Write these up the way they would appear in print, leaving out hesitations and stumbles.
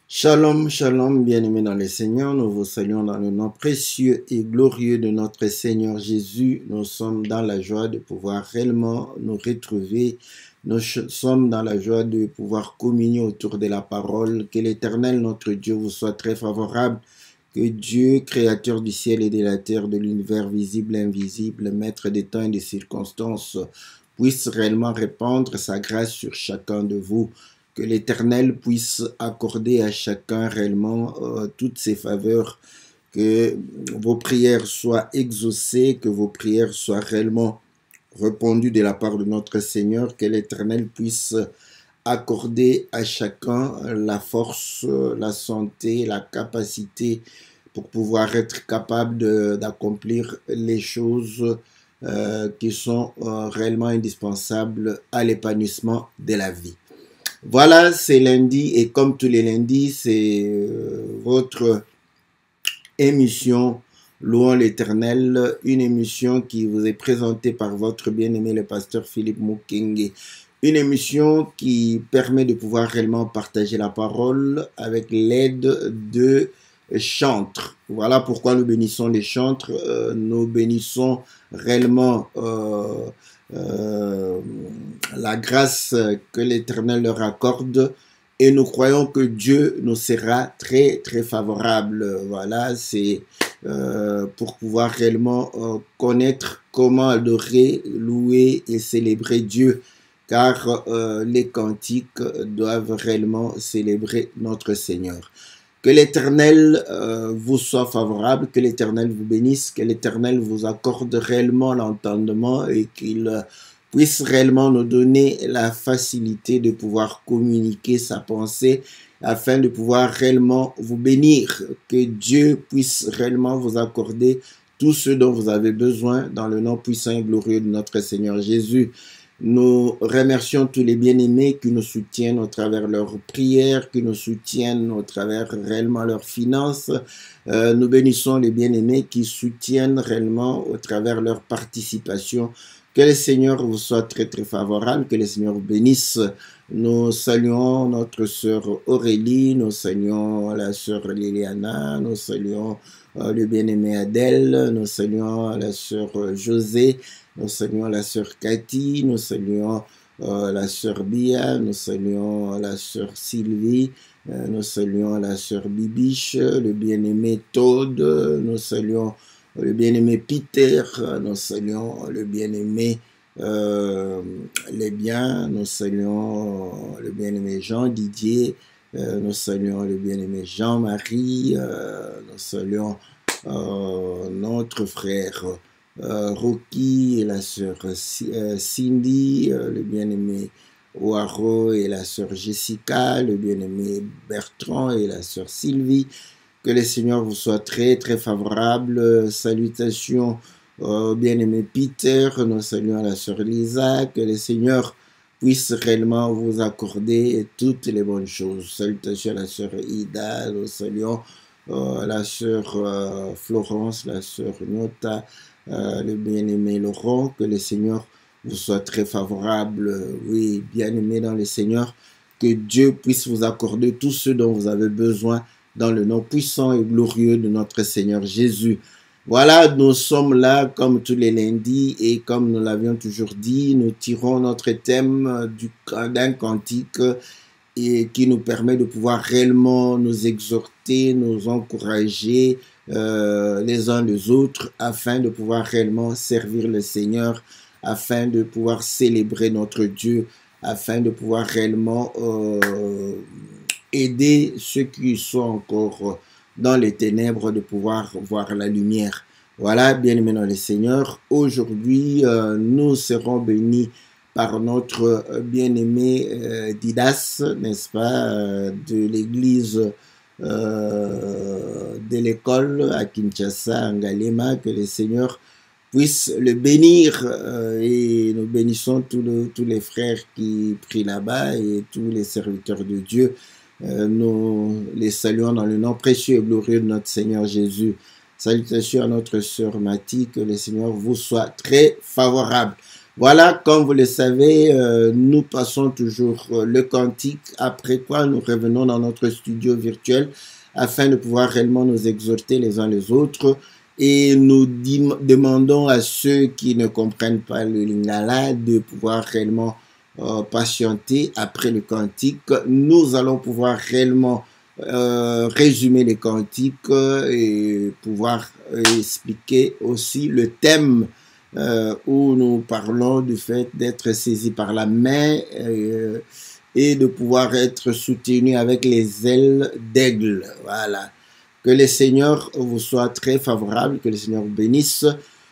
Shalom, shalom, bien-aimés dans le Seigneur, nous vous saluons dans le nom précieux et glorieux de notre Seigneur Jésus. Nous sommes dans la joie de pouvoir réellement nous retrouver. Nous sommes dans la joie de pouvoir communier autour de la parole. Que l'Éternel, notre Dieu, vous soit très favorable. Que Dieu, créateur du ciel et de la terre, de l'univers visible et invisible, maître des temps et des circonstances, puisse réellement répandre sa grâce sur chacun de vous. Que l'Éternel puisse accorder à chacun réellement toutes ses faveurs, que vos prières soient exaucées, que vos prières soient réellement répondues de la part de notre Seigneur, que l'Éternel puisse accorder à chacun la force, la santé, la capacité pour pouvoir être capable d'accomplir les choses qui sont réellement indispensables à l'épanouissement de la vie. Voilà, c'est lundi et comme tous les lundis, c'est votre émission Louons l'Éternel, une émission qui vous est présentée par votre bien-aimé le pasteur Philippe Mukenge. Une émission qui permet de pouvoir réellement partager la parole avec l'aide de chantres. Voilà pourquoi nous bénissons les chantres. Nous bénissons réellement la grâce que l'Éternel leur accorde et nous croyons que Dieu nous sera très très favorable. Voilà, c'est pour pouvoir réellement connaître comment adorer, louer et célébrer Dieu, car les cantiques doivent réellement célébrer notre Seigneur. Que l'Éternel vous soit favorable, que l'Éternel vous bénisse, que l'Éternel vous accorde réellement l'entendement et qu'il puisse réellement nous donner la facilité de pouvoir communiquer sa pensée afin de pouvoir réellement vous bénir. Que Dieu puisse réellement vous accorder tout ce dont vous avez besoin dans le nom puissant et glorieux de notre Seigneur Jésus. Nous remercions tous les bien-aimés qui nous soutiennent au travers leurs prières, qui nous soutiennent au travers réellement leurs finances. Nous bénissons les bien-aimés qui soutiennent réellement au travers leur participation. Que le Seigneur vous soit très très favorable, que le Seigneur vous bénisse. Nous saluons notre sœur Aurélie, nous saluons la sœur Liliana, nous saluons le bien-aimé Adèle, nous saluons la sœur José, nous saluons la sœur Cathy, nous saluons la sœur Bia, nous saluons la sœur Sylvie, nous saluons la sœur Bibiche, le bien-aimé Todd, nous saluons le bien-aimé Peter, nous saluons le bien-aimé les biens, nous saluons le bien-aimé Jean Didier, nous saluons le bien-aimé Jean-Marie, nous saluons notre frère Rocky et la sœur Cindy, le bien-aimé Oaro et la sœur Jessica, le bien-aimé Bertrand et la sœur Sylvie. Que le Seigneur vous soit très très favorable. Salutations au bien-aimé Peter, nous saluons la sœur Lisa. Que le Seigneur puisse réellement vous accorder toutes les bonnes choses. Salutations à la sœur Ida, nous saluons la sœur Florence, la sœur Nota, le bien-aimé Laurent. Que le Seigneur vous soit très favorable. Oui, bien-aimé dans le Seigneur, que Dieu puisse vous accorder tout ce dont vous avez besoin dans le nom puissant et glorieux de notre Seigneur Jésus. Voilà, nous sommes là comme tous les lundis et comme nous l'avions toujours dit, nous tirons notre thème d'un cantique et qui nous permet de pouvoir réellement nous exhorter, nous encourager les uns les autres afin de pouvoir réellement servir le Seigneur, afin de pouvoir célébrer notre Dieu, afin de pouvoir réellement aider ceux qui sont encore dans les ténèbres de pouvoir voir la lumière. Voilà, bien-aimés dans le Seigneur, aujourd'hui, nous serons bénis par notre bien-aimé Didas, n'est-ce pas, de l'église de l'école à Kinshasa, en Galema, que le Seigneur puisse le bénir et nous bénissons tous les frères qui prient là-bas et tous les serviteurs de Dieu. Nous les saluons dans le nom précieux et glorieux de notre Seigneur Jésus. Salutations à notre sœur Mathie, que le Seigneur vous soit très favorable. Voilà, comme vous le savez, nous passons toujours le cantique, après quoi nous revenons dans notre studio virtuel afin de pouvoir réellement nous exhorter les uns les autres. Et nous demandons à ceux qui ne comprennent pas le lingala de pouvoir réellement patienter après le cantique. Nous allons pouvoir réellement résumer les cantiques et pouvoir expliquer aussi le thème où nous parlons du fait d'être saisi par la main et de pouvoir être soutenu avec les ailes d'aigle. Voilà. Que le Seigneur vous soit très favorable, que le Seigneur vous bénisse.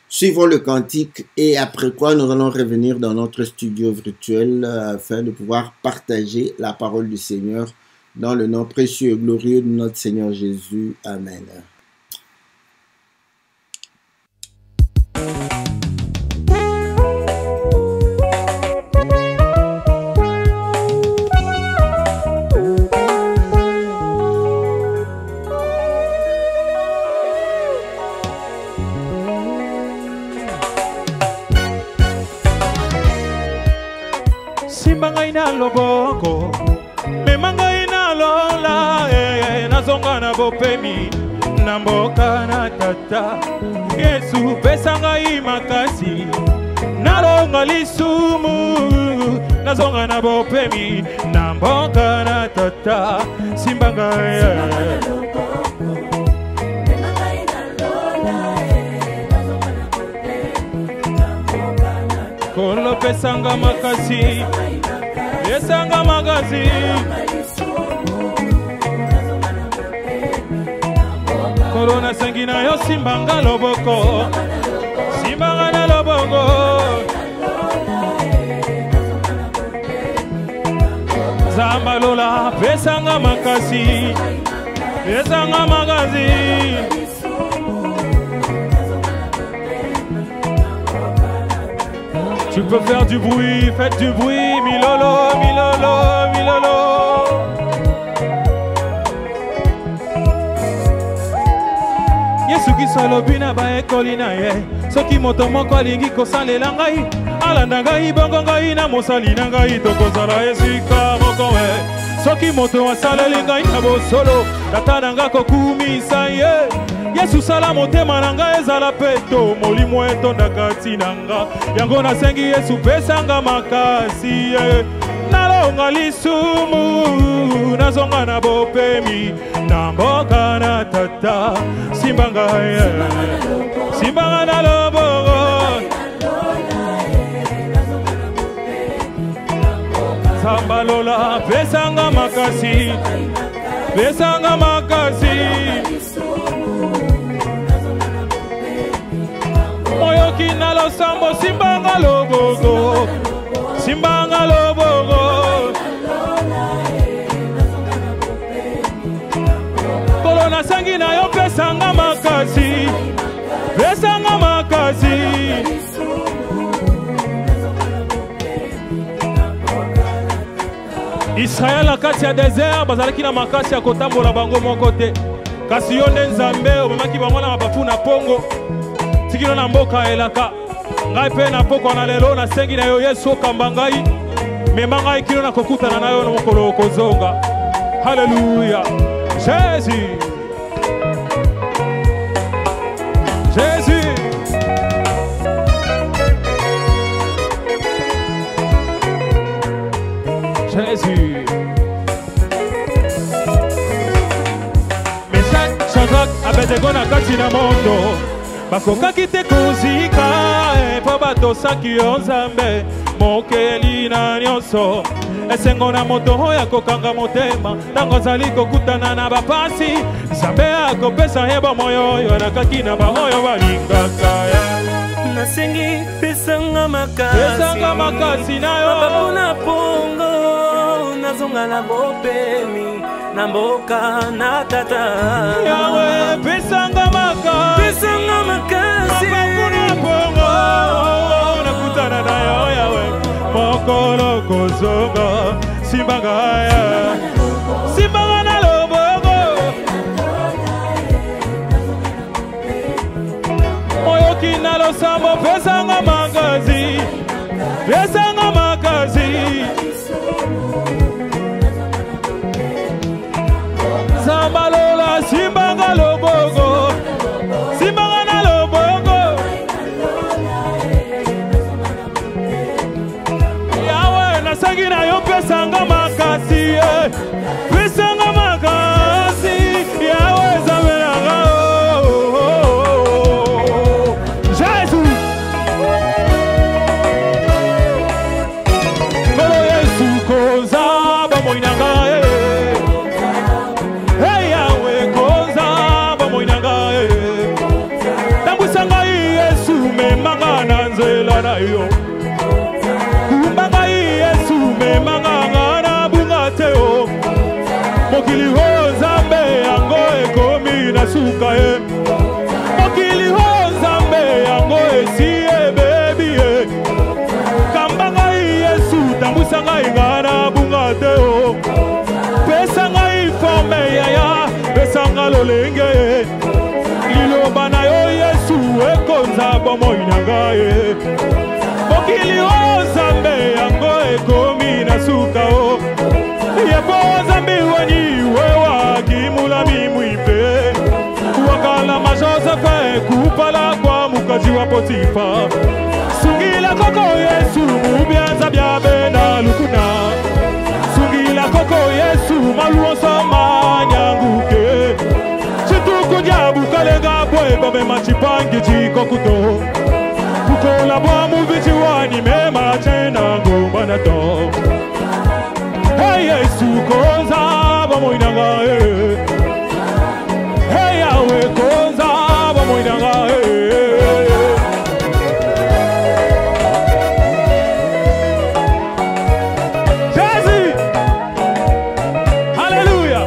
Suivons le cantique et après quoi nous allons revenir dans notre studio virtuel afin de pouvoir partager la parole du Seigneur dans le nom précieux et glorieux de notre Seigneur Jésus. Amen. Simbangaina loboko memangaina lola nazonga na bopemi na mboka na tata Yesu pesanga makasi nalonga lisumu nazonga na bopemi na mboka na tata Simbangaina Kolo pesanga makasi Pesanga makasi Corona sangina yo simbanga loboko Simbanga na loboko Zamba lola pesanga makasi Pesanga makasi Tu peux faire du bruit, faites du bruit, milolo, milolo, milolo. Yesu kiso lobina ba ekolina ye. Soki moto moko alingi kosalela ngai, alanda ngai bongo ngai na mosali na ngai tokozala esika moko we. Soki moto asaleli ngai na bosolo, tata na nga kokumisa ye. Yesu sala motema nanga ezala peto molimo etondaka tinanga yango nasengi Yesu pesanga makasi nalonga lisumu nazonga na bopemi na mboka na tata simbanga simbanga na loboko samba lola pesanga makasi pesanga makasi Moyoki na lo sambo simbanga lobogo Simbanga lobogo Corona sangi na yo pesanga makasi Pesanga makasi Israël akati ya désert bazalaki na makasi ya kotambola bango moko te kasi yo nde Nzambe omemaki bango na mabafu na pongo Tikino na mboka elaka ngai pe na poko na lelo na sengi na yo Yesu okamba ngai mema ngai kino na kokutana na yo na mokolo okozonga Hallelujah Jésus Jésus Jésus Meshach Shadrach Abednego na kati na moto bakokaki te kozika po batosaki yo Nzambe mokeli na nyonso esengo na moto oyo akokanga motema ntango azali kokutana na bapasi Nzambe akopesa ye bomoi oyo alakaki na baoyo balingaka nasengi pesanga makasi na yo mababu na pongo nazonga na bopemi na mboka na tata Yawe pesanga makasi mababu na pongo nakutana na yo Yawe mokolo kozonga simbanga simbanga na loboko moyoki na losambo pesanga makasi Nzamba lola simbanga loboko simbanga na loboko Yawe nasangi na yo pesanga makasi pesanga makasi Yawe zamelanga Jésus Kolo Yesu koza bamoinanga Hey Yahweh koza bamoinanga Tambusanga Yesu memanga na nzela na yo Kumbanga Yesu memanga na bungate o Mokili ho Nzambe yango ekomi na suka Mokili ho Nzambe yango esiye baby Kambanga Yesu tambusanga ingana bungate o Pesanga informe yaya pesanga lolenge Liloba na yo Yesu ekonza bamoinanga Mokili ho Nzambe yango ekomi na suka o Yebo Nzambe wani wewa kimula mimwipe Wakala Joseph kupala kwa mukaji wa Potifa Sungila koko Yesu mubianza byabe na lukuna Sungila koko Yesu maluosa manyanguke Chituku jabu kalenga bwe babe machipangi chiko kuto Kukola bwa mubichi wani mema chena ngomba na to Hey Yesu koza bamoinanga Hey Yahweh koza bamoinanga Jésus Alléluia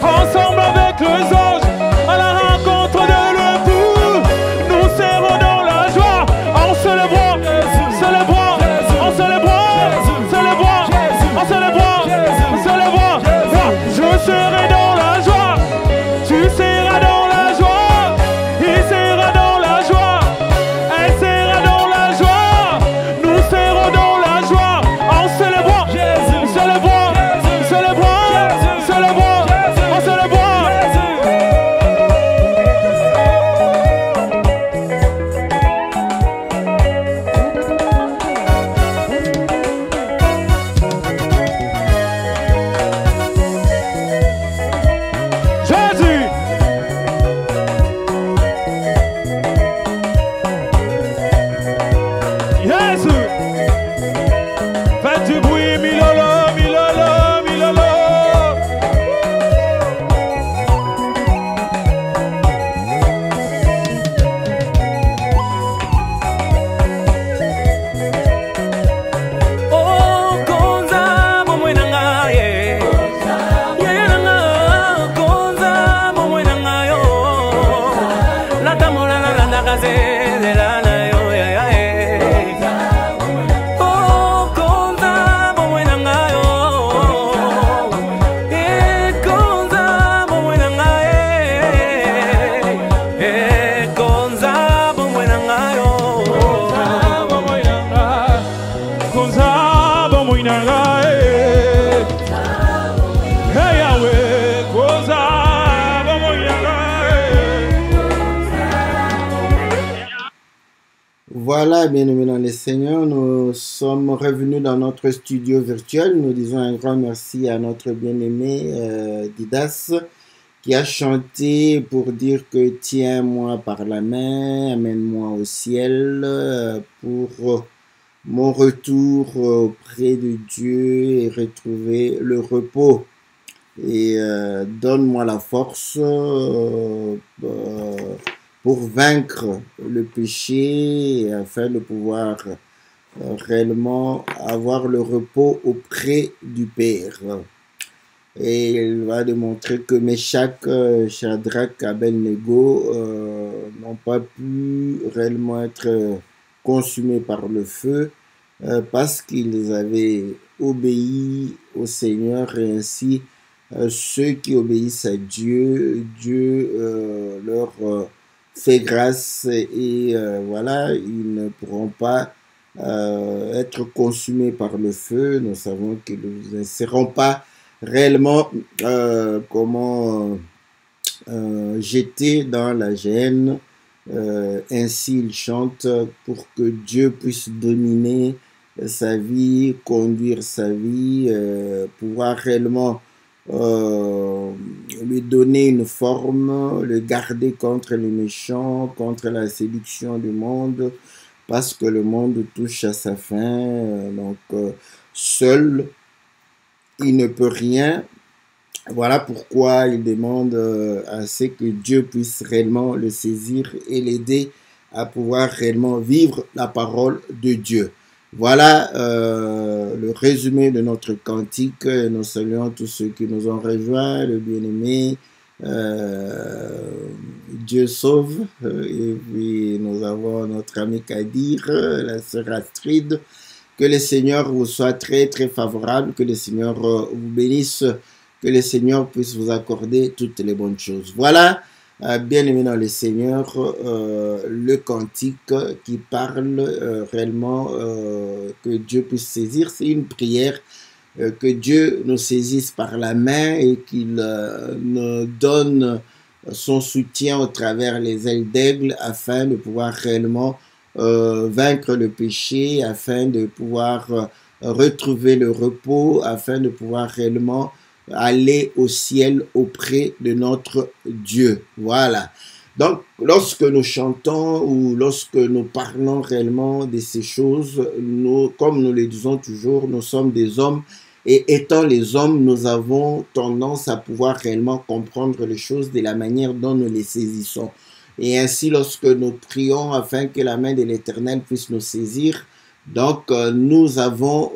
Ensemble avec les anges à la rencontre de l'époux Nous serons dans la joie en célébrant en célébrant en célébrant Je serai dans la joie Tu seras dans la joie Il sera dans la joie Elle sera dans la joie Nous serons dans la joie en célébrant en célébrant Jésus Jésus Faites du bruit milolo milolo milolo Oh, konza momwenanga ye Yenanga konza momwenanga yo Latamola la nakaze de la na yo ya ya Oh, konza momwenanga yo konza momwenanga konza momwenanga yo Koza bamoinanga Hey Yahweh koza bamoinanga Voilà, bien-aimés dans les Seigneurs, nous sommes revenus dans notre studio virtuel. Nous disons un grand merci à notre bien-aimé Didas qui a chanté pour dire que tiens-moi par la main, amène-moi au ciel pour mon retour auprès de Dieu et retrouver le repos. Et donne-moi la force pour vaincre le péché afin de pouvoir réellement avoir le repos auprès du Père. Et il va démontrer que Meshach, Shadrach, Abednego n'ont pas pu réellement être consumés par le feu parce qu'ils avaient obéi au Seigneur, et ainsi ceux qui obéissent à Dieu, Dieu leur fait grâce, et voilà, ils ne pourront pas être consumés par le feu. Nous savons qu'ils ne seront pas réellement jetés dans la géhenne. Ainsi, il chante pour que Dieu puisse dominer sa vie, conduire sa vie, pouvoir réellement lui donner une forme, le garder contre les méchants, contre la séduction du monde, parce que le monde touche à sa fin. Donc, seul, il ne peut rien. Voilà pourquoi il demande à ce que Dieu puisse réellement le saisir et l'aider à pouvoir réellement vivre la parole de Dieu. Voilà le résumé de notre cantique. Nous saluons tous ceux qui nous ont rejoints, le bien-aimé, Dieu sauve. Et puis nous avons notre ami Kadir, la sœur Astrid. Que le Seigneur vous soit très très favorable, que le Seigneur vous bénisse, que le Seigneur puisse vous accorder toutes les bonnes choses. Voilà, bien-aimé dans le Seigneur, le cantique qui parle réellement que Dieu puisse saisir. C'est une prière que Dieu nous saisisse par la main et qu'il nous donne son soutien au travers les ailes d'aigle afin de pouvoir réellement vaincre le péché, afin de pouvoir retrouver le repos, afin de pouvoir réellement aller au ciel auprès de notre Dieu. Voilà. Donc, lorsque nous chantons ou lorsque nous parlons réellement de ces choses, nous, comme nous le disons toujours, nous sommes des hommes et étant les hommes, nous avons tendance à pouvoir réellement comprendre les choses de la manière dont nous les saisissons. Et ainsi, lorsque nous prions afin que la main de l'Éternel puisse nous saisir, donc nous avons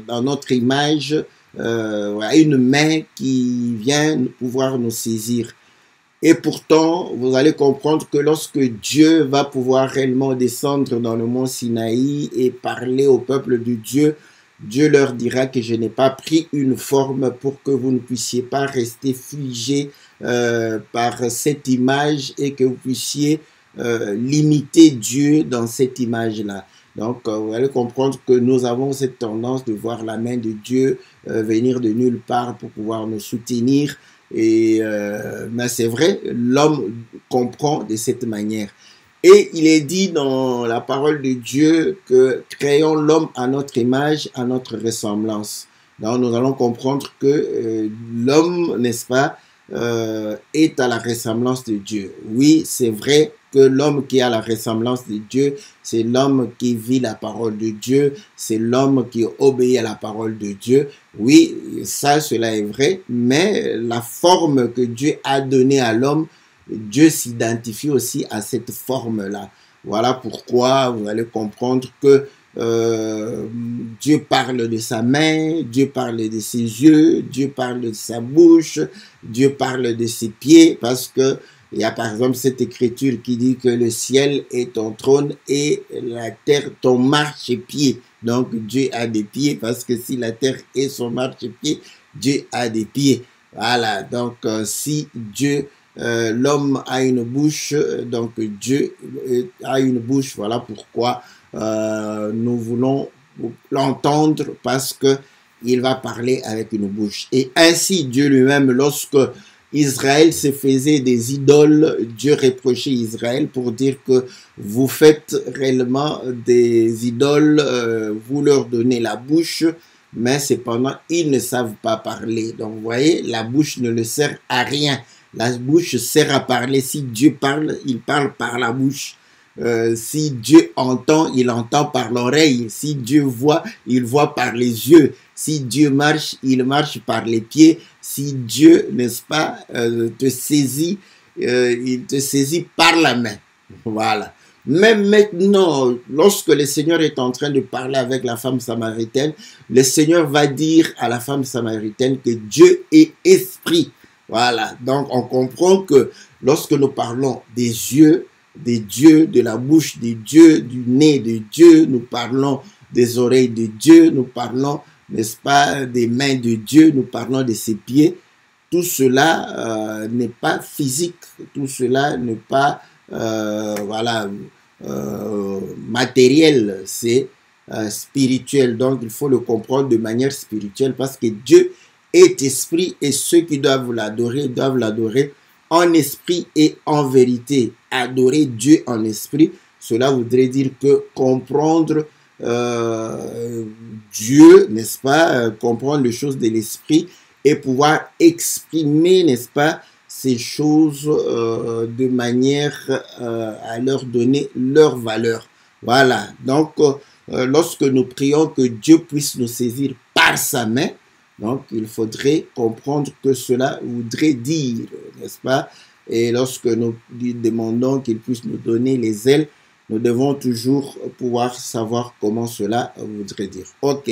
dans notre image une main qui vient pouvoir nous saisir. Et pourtant, vous allez comprendre que lorsque Dieu va pouvoir réellement descendre dans le mont Sinaï et parler au peuple de Dieu, Dieu leur dira que je n'ai pas pris une forme pour que vous ne puissiez pas rester figés par cette image et que vous puissiez limiter Dieu dans cette image-là. Donc, vous allez comprendre que nous avons cette tendance de voir la main de Dieu venir de nulle part pour pouvoir nous soutenir. Et mais c'est vrai, l'homme comprend de cette manière. Et il est dit dans la parole de Dieu que créons l'homme à notre image, à notre ressemblance. Donc, nous allons comprendre que l'homme, n'est-ce pas, est à la ressemblance de Dieu. Oui, c'est vrai que l'homme qui a la ressemblance de Dieu, c'est l'homme qui vit la parole de Dieu, c'est l'homme qui obéit à la parole de Dieu. Oui, ça, cela est vrai, mais la forme que Dieu a donnée à l'homme, Dieu s'identifie aussi à cette forme-là. Voilà pourquoi vous allez comprendre que Dieu parle de sa main, Dieu parle de ses yeux, Dieu parle de sa bouche, Dieu parle de ses pieds, parce que il y a par exemple cette écriture qui dit que le ciel est ton trône et la terre ton marchepied. Donc Dieu a des pieds, parce que si la terre est son marchepied, Dieu a des pieds. Voilà, donc si Dieu, l'homme a une bouche, donc Dieu a une bouche. Voilà pourquoi nous voulons l'entendre, parce que il va parler avec une bouche. Et ainsi Dieu lui-même, lorsque Israël se faisait des idoles, Dieu reprochait Israël pour dire que vous faites réellement des idoles, vous leur donnez la bouche, mais cependant ils ne savent pas parler. Donc vous voyez, la bouche ne le sert à rien. La bouche sert à parler. Si Dieu parle, il parle par la bouche. Si Dieu entend, il entend par l'oreille. Si Dieu voit, il voit par les yeux. Si Dieu marche, il marche par les pieds. Si Dieu, n'est-ce pas, te saisit, il te saisit par la main. Voilà. Même maintenant, lorsque le Seigneur est en train de parler avec la femme samaritaine, le Seigneur va dire à la femme samaritaine que Dieu est esprit. Voilà. Donc, on comprend que lorsque nous parlons des yeux, des dieux, de la bouche de Dieu, du nez de Dieu, nous parlons des oreilles de Dieu, nous parlons, n'est-ce pas, des mains de Dieu, nous parlons de ses pieds. Tout cela n'est pas physique, tout cela n'est pas, voilà, matériel, c'est spirituel. Donc, il faut le comprendre de manière spirituelle parce que Dieu est esprit et ceux qui doivent l'adorer en esprit et en vérité. Adorer Dieu en esprit, cela voudrait dire que comprendre Dieu, n'est-ce pas, comprendre les choses de l'esprit et pouvoir exprimer, n'est-ce pas, ces choses de manière à leur donner leur valeur. Voilà, donc lorsque nous prions que Dieu puisse nous saisir par sa main, donc il faudrait comprendre que cela voudrait dire, n'est-ce pas? Et lorsque nous lui demandons qu'il puisse nous donner les ailes, nous devons toujours pouvoir savoir comment cela voudrait dire. Ok.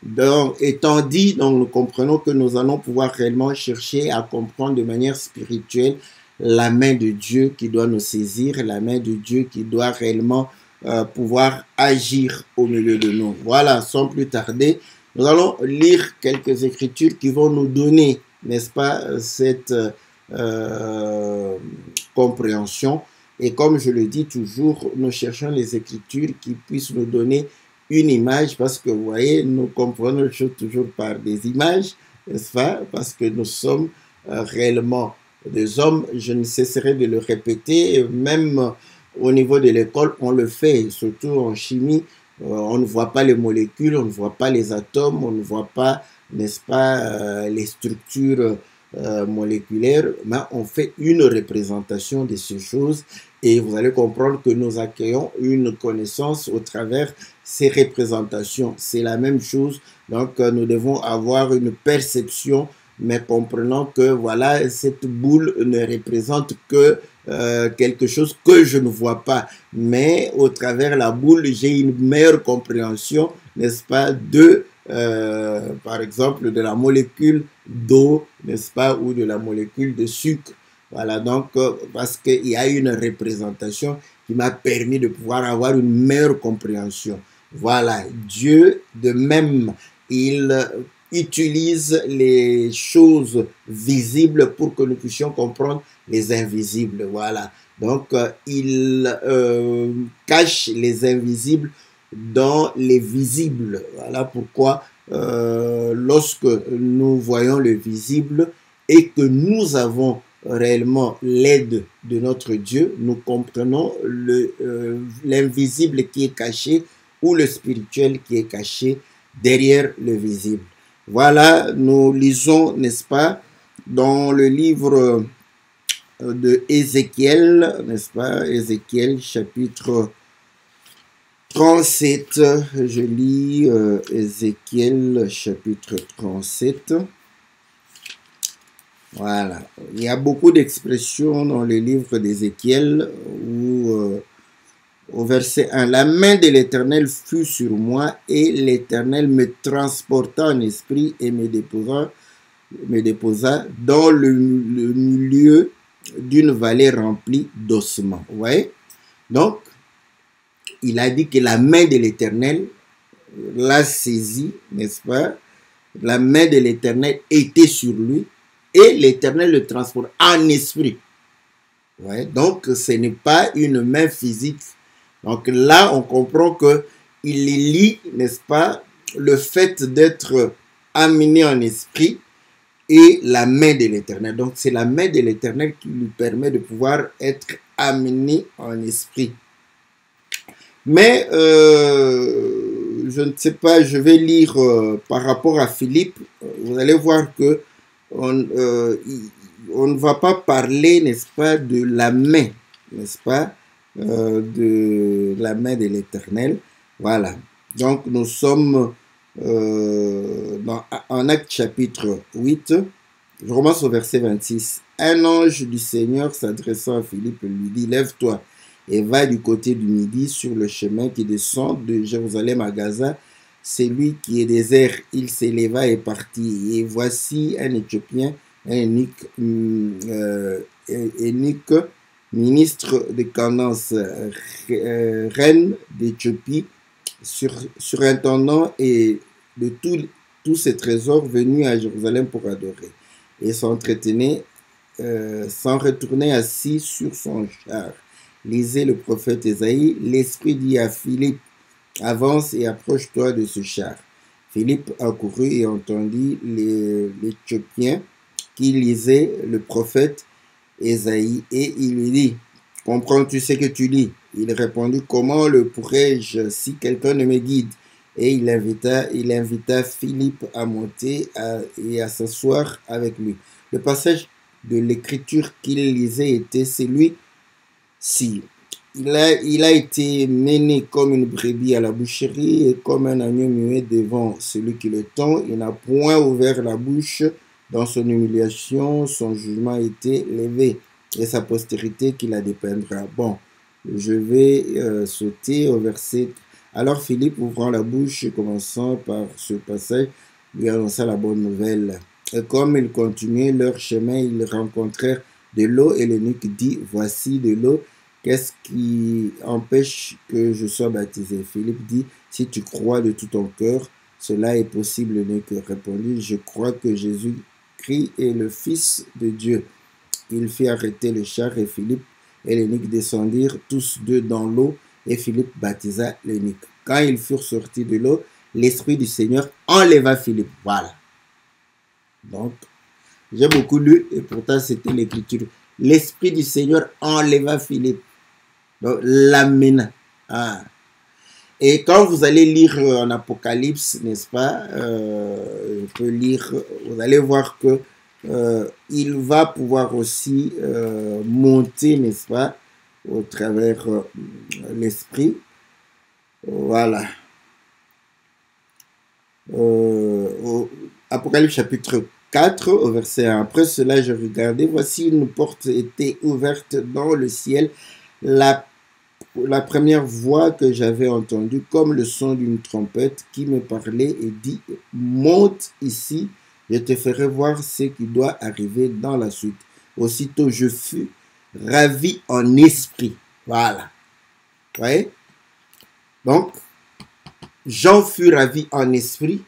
Donc, étant dit, donc, nous comprenons que nous allons pouvoir réellement chercher à comprendre de manière spirituelle la main de Dieu qui doit nous saisir, la main de Dieu qui doit réellement pouvoir agir au milieu de nous. Voilà, sans plus tarder, nous allons lire quelques écritures qui vont nous donner, n'est-ce pas, cette compréhension. Et comme je le dis toujours, nous cherchons les écritures qui puissent nous donner une image, parce que vous voyez, nous comprenons les choses toujours par des images, n'est-ce pas? Parce que nous sommes réellement des hommes, je ne cesserai de le répéter, même au niveau de l'école, on le fait, surtout en chimie, on ne voit pas les molécules, on ne voit pas les atomes, on ne voit pas, n'est-ce pas, les structures moléculaires, mais on fait une représentation de ces choses et vous allez comprendre que nous accueillons une connaissance au travers ces représentations. C'est la même chose, donc nous devons avoir une perception, mais comprenant que voilà, cette boule ne représente que quelque chose que je ne vois pas, mais au travers la boule, j'ai une meilleure compréhension, n'est-ce pas, de par exemple de la molécule d'eau, n'est-ce pas, ou de la molécule de sucre. Voilà, donc parce qu'il y a une représentation qui m'a permis de pouvoir avoir une meilleure compréhension. Voilà, Dieu de même, il utilise les choses visibles pour que nous puissions comprendre les invisibles. Voilà, donc il cache les invisibles dans les visibles. Voilà pourquoi lorsque nous voyons le visible et que nous avons réellement l'aide de notre Dieu, nous comprenons l'invisible qui est caché ou le spirituel qui est caché derrière le visible. Voilà, nous lisons, n'est-ce pas, dans le livre de Ézéchiel, n'est-ce pas, Ézéchiel chapitre 37, je lis Ézéchiel chapitre 37. Voilà, il y a beaucoup d'expressions dans le livre d'Ézéchiel où au verset 1, la main de l'Éternel fut sur moi et l'Éternel me transporta en esprit et me déposa dans le milieu d'une vallée remplie d'ossements. Vous voyez? Donc, il a dit que la main de l'Éternel l'a saisi, n'est-ce pas? La main de l'Éternel était sur lui et l'Éternel le transporte en esprit. Ouais, donc, ce n'est pas une main physique. Donc là, on comprend que il lie, n'est-ce pas, le fait d'être amené en esprit et la main de l'Éternel. Donc, c'est la main de l'Éternel qui lui permet de pouvoir être amené en esprit. Mais, je ne sais pas, je vais lire par rapport à Philippe. Vous allez voir que on ne va pas parler, n'est-ce pas, de la main, n'est-ce pas, de la main de l'Éternel. Voilà. Donc, nous sommes en Actes chapitre 8. Je commence au verset 26. Un ange du Seigneur s'adressant à Philippe lui dit, lève-toi et va du côté du midi sur le chemin qui descend de Jérusalem à Gaza. C'est lui qui est désert. Il s'éleva et partit. Et voici un Éthiopien, un eunuque, ministre de Candace, reine d'Éthiopie, surintendant et de tous ces trésors venus à Jérusalem pour adorer. Et s'entretenait, s'en retournait assis sur son char. lisez le prophète Ésaïe. L'Esprit dit à Philippe, avance et approche-toi de ce char. Philippe accourut et entendit l'Éthiopien qui lisait le prophète Ésaïe et il lui dit, comprends-tu ce que tu lis? Il répondit, comment le pourrais-je si quelqu'un ne me guide? Et il invita Philippe à monter et à s'asseoir avec lui. Le passage de l'écriture qu'il lisait était celui-ci. Il a été mené comme une brebis à la boucherie et comme un agneau muet devant celui qui le tend. Il n'a point ouvert la bouche. Dans son humiliation, son jugement a été levé et sa postérité qui la dépeindra. Bon, je vais sauter au verset. Alors Philippe, ouvrant la bouche, commençant par ce passage, lui annonça la bonne nouvelle. Et comme ils continuaient leur chemin, ils rencontrèrent de l'eau et l'eunuque dit, voici de l'eau. Qu'est-ce qui empêche que je sois baptisé? Philippe dit, si tu crois de tout ton cœur, cela est possible. L'eunuque répondit, je crois que Jésus-Christ est le Fils de Dieu. Il fit arrêter le char et Philippe et l'eunuque descendirent tous deux dans l'eau et Philippe baptisa l'eunuque. Quand ils furent sortis de l'eau, l'Esprit du Seigneur enleva Philippe. Voilà. Donc, j'ai beaucoup lu et pourtant c'était l'écriture. L'Esprit du Seigneur enleva Philippe. Donc, l'amena. Ah. Et quand vous allez lire en Apocalypse, n'est-ce pas, je peux lire, vous allez voir que il va pouvoir aussi monter, n'est-ce pas, au travers l'Esprit. Voilà. Apocalypse chapitre 4, au verset 1. Après cela, je regardais, voici une porte était ouverte dans le ciel. La première voix que j'avais entendue, comme le son d'une trompette, qui me parlait et dit, monte ici, je te ferai voir ce qui doit arriver dans la suite. Aussitôt, je fus ravi en esprit. Voilà. Vous voyez? Donc, Jean fut ravi en esprit.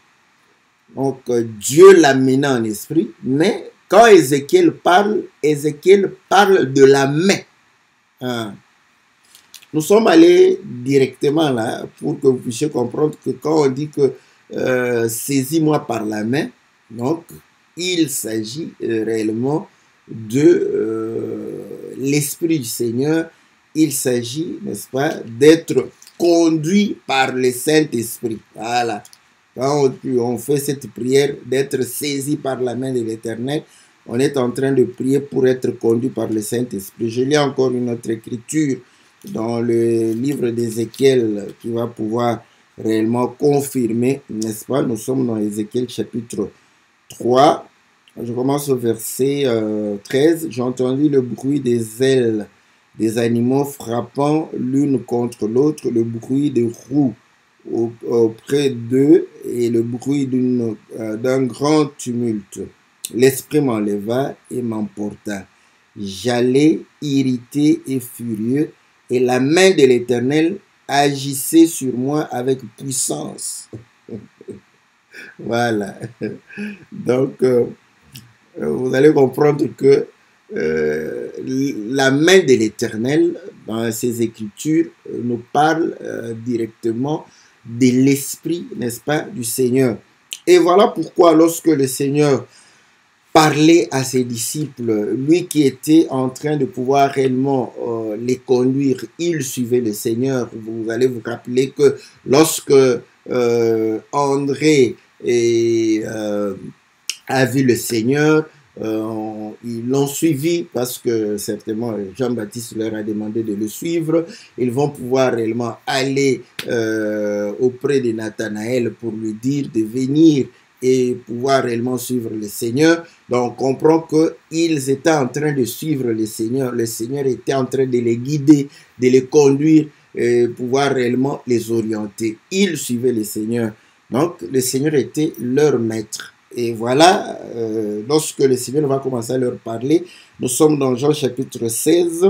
Donc, Dieu l'amena en esprit. Mais quand Ézéchiel parle de la main. Hein. Nous sommes allés directement là pour que vous puissiez comprendre que quand on dit que saisis-moi par la main, donc il s'agit réellement de l'Esprit du Seigneur. Il s'agit, n'est-ce pas, d'être conduit par le Saint-Esprit. Voilà. Quand on fait cette prière d'être saisi par la main de l'Éternel, on est en train de prier pour être conduit par le Saint-Esprit. Je lis encore une autre écriture dans le livre d'Ézéchiel qui va pouvoir réellement confirmer, n'est-ce pas? Nous sommes dans Ézéchiel chapitre 3. Je commence au verset 13. J'ai entendu le bruit des ailes des animaux frappant l'une contre l'autre, le bruit des roues auprès d'eux et le bruit d'un grand tumulte. L'esprit m'enleva et m'emporta. J'allais irrité et furieux et la main de l'Éternel agissait sur moi avec puissance. Voilà. Donc, vous allez comprendre que la main de l'Éternel, dans ces Écritures, nous parle directement de l'Esprit, n'est-ce pas, du Seigneur. Et voilà pourquoi, lorsque le Seigneur parlait à ses disciples, lui qui était en train de pouvoir réellement les conduire, il suivait le Seigneur. Vous allez vous rappeler que lorsque André a vu le Seigneur, ils l'ont suivi parce que certainement Jean-Baptiste leur a demandé de le suivre. Ils vont pouvoir réellement aller auprès de Nathanaël pour lui dire de venir et pouvoir réellement suivre le Seigneur. Donc on comprend qu'ils étaient en train de suivre le Seigneur. Le Seigneur était en train de les guider, de les conduire et pouvoir réellement les orienter. Ils suivaient le Seigneur. Donc le Seigneur était leur maître. Et voilà, lorsque le Seigneur va commencer à leur parler, nous sommes dans Jean chapitre 16.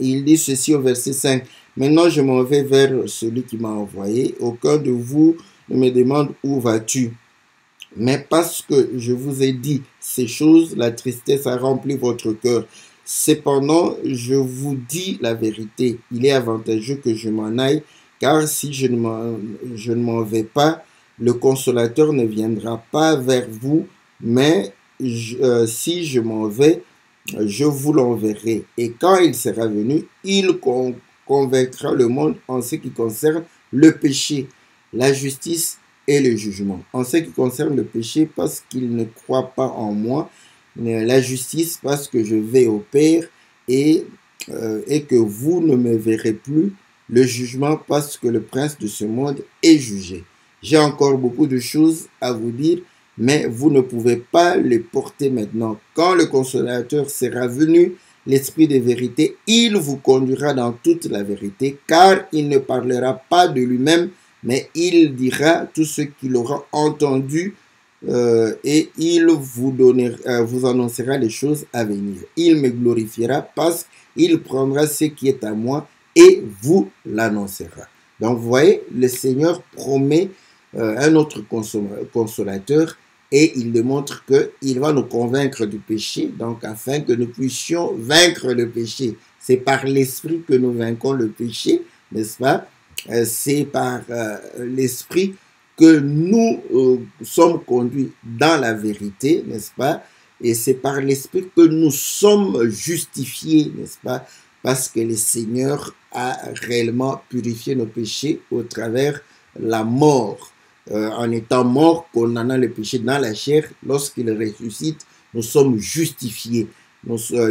Il dit ceci au verset 5. Maintenant je m'en vais vers celui qui m'a envoyé. Aucun de vous ne me demande où vas-tu. Mais parce que je vous ai dit ces choses, la tristesse a rempli votre cœur. Cependant, je vous dis la vérité, il est avantageux que je m'en aille, car si je ne m'en vais pas, le consolateur ne viendra pas vers vous, mais si je m'en vais, je vous l'enverrai. Et quand il sera venu, il convaincra le monde en ce qui concerne le péché, la justice et le jugement. En ce qui concerne le péché, parce qu'il ne croit pas en moi, la justice parce que je vais au Père et que vous ne me verrez plus, le jugement parce que le prince de ce monde est jugé. J'ai encore beaucoup de choses à vous dire, mais vous ne pouvez pas les porter maintenant. Quand le consolateur sera venu, l'Esprit de vérité, il vous conduira dans toute la vérité, car il ne parlera pas de lui-même, mais il dira tout ce qu'il aura entendu et il vous annoncera les choses à venir. Il me glorifiera parce qu'il prendra ce qui est à moi et vous l'annoncera. Donc, vous voyez, le Seigneur promet un autre consolateur et il démontre qu'il va nous convaincre du péché, donc afin que nous puissions vaincre le péché. C'est par l'Esprit que nous vainquons le péché, n'est-ce pas? C'est par l'Esprit que nous sommes conduits dans la vérité, n'est-ce pas? Et c'est par l'Esprit que nous sommes justifiés, n'est-ce pas? Parce que le Seigneur a réellement purifié nos péchés au travers la mort. En étant mort, condamnant le péché dans la chair, lorsqu'il ressuscite, nous sommes justifiés.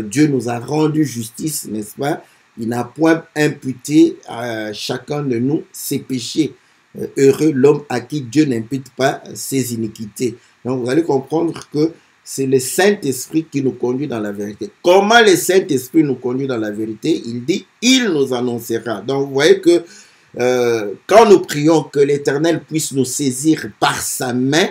Dieu nous a rendu justice, n'est-ce pas? Il n'a point imputé à chacun de nous ses péchés. Heureux l'homme à qui Dieu n'impute pas ses iniquités. Donc vous allez comprendre que c'est le Saint-Esprit qui nous conduit dans la vérité. Comment le Saint-Esprit nous conduit dans la vérité? Il dit, il nous annoncera. Donc vous voyez que quand nous prions que l'Éternel puisse nous saisir par sa main,